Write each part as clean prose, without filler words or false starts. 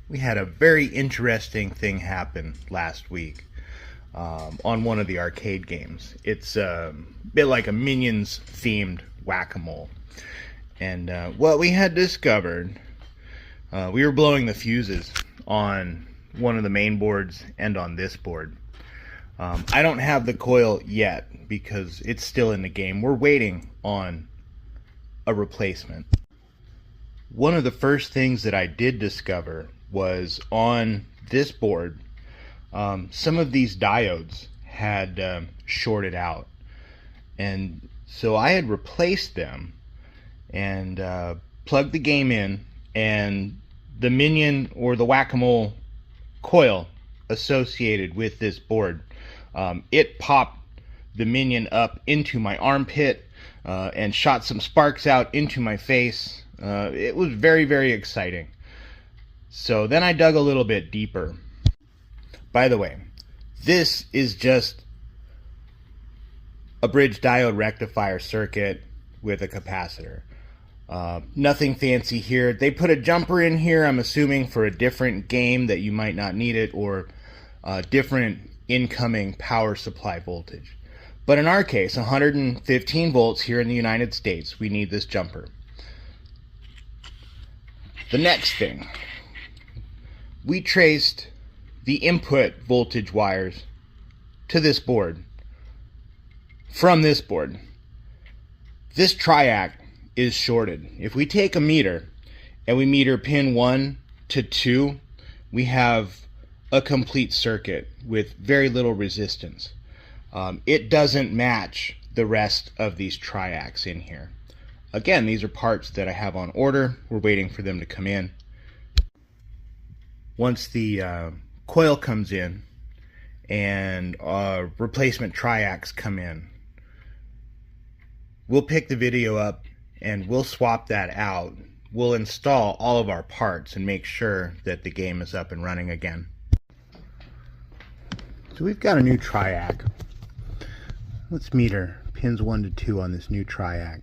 We had a very interesting thing happen last week on one of the arcade games. It's a bit like a Minions themed whack-a-mole. And what we had discovered, we were blowing the fuses on one of the main boards and on this board. I don't have the coil yet because it's still in the game. We're waiting on a replacement. One of the first things that I did discover was on this board, some of these diodes had shorted out, and so I had replaced them and plugged the game in, and the Minion or the whack-a-mole coil associated with this board, it popped the Minion up into my armpit and shot some sparks out into my face. It was very, very exciting. So then I dug a little bit deeper. By the way, this is just a bridge diode rectifier circuit with a capacitor. Nothing fancy here. They put a jumper in here, I'm assuming for a different game that you might not need it, or different incoming power supply voltage. But in our case, 115 volts here in the United States, we need this jumper. The next thing, we traced the input voltage wires to this board from this board. This triac is shorted. If we take a meter and we meter pin 1 to 2, we have a complete circuit with very little resistance. It doesn't match the rest of these triacs in here. Again, these are parts that I have on order. We're waiting for them to come in. Once the coil comes in and replacement triacs come in, we'll pick the video up and we'll swap that out. We'll install all of our parts and make sure that the game is up and running again. So we've got a new triac. Let's meter pins 1 to 2 on this new triac.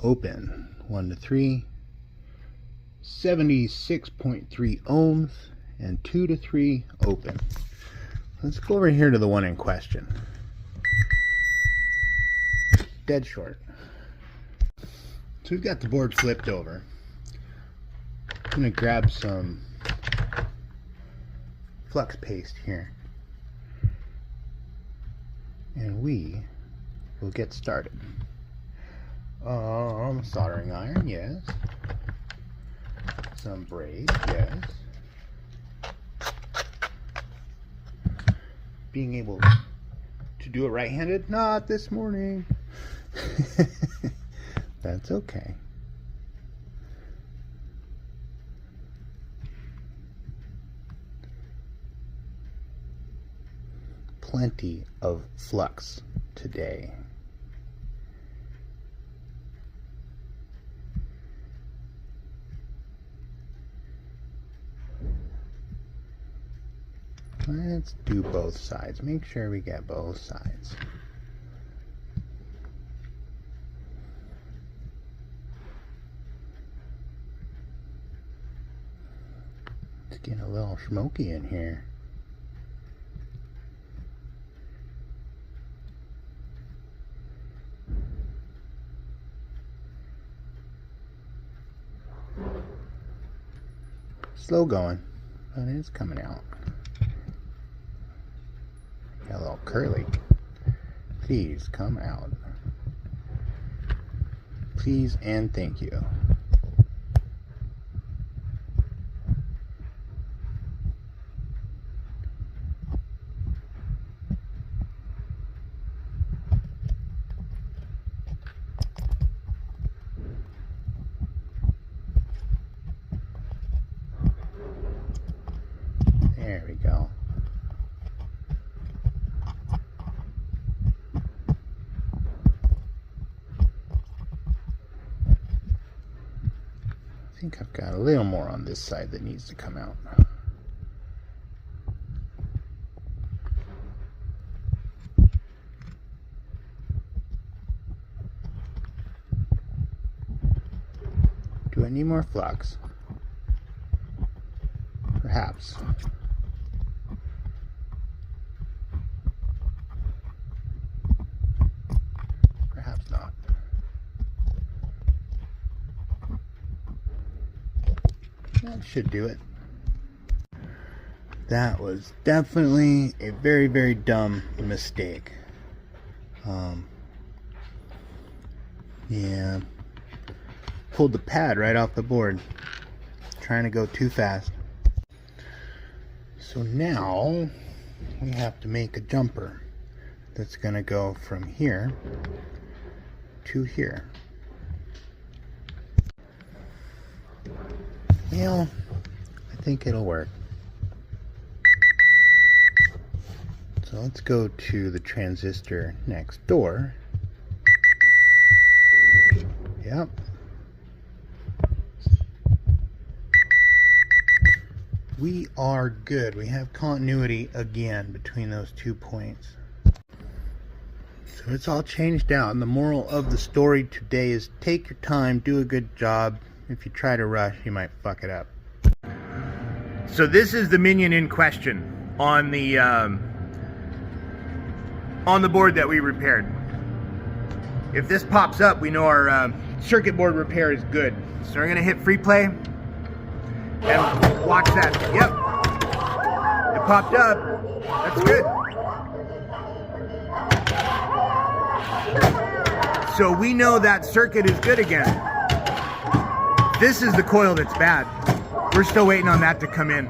Open 1 to 3, 76.3 ohms, and 2 to 3 open. Let's go over here to the one in question. Dead short. So we've got the board flipped over. I'm going to grab some flux paste here, and we will get started. Soldering iron, yes. Some braid, yes. Being able to do it right-handed? Not this morning. That's okay. Plenty of flux today. Let's do both sides. Make sure we get both sides. It's getting a little smoky in here. Slow going, but it's coming out. Got a little curly. Please come out. Please and thank you. There we go. I think I've got a little more on this side that needs to come out. Do I need more flux? Perhaps. Perhaps not. That should do it. That was definitely a very, very dumb mistake. Yeah. Pulled the pad right off the board. Trying to go too fast. So now we have to make a jumper that's going to go from here to here. Well, I think it'll work. So let's go to the transistor next door. Yep. We are good. We have continuity again between those 2 points. So it's all changed out, and the moral of the story today is take your time, do a good job. If you try to rush, you might fuck it up. So this is the Minion in question on the board that we repaired. If this pops up, we know our circuit board repair is good. So we're gonna hit free play and watch that. Yep, it popped up. That's good. So we know that circuit is good again. This is the coil that's bad. We're still waiting on that to come in.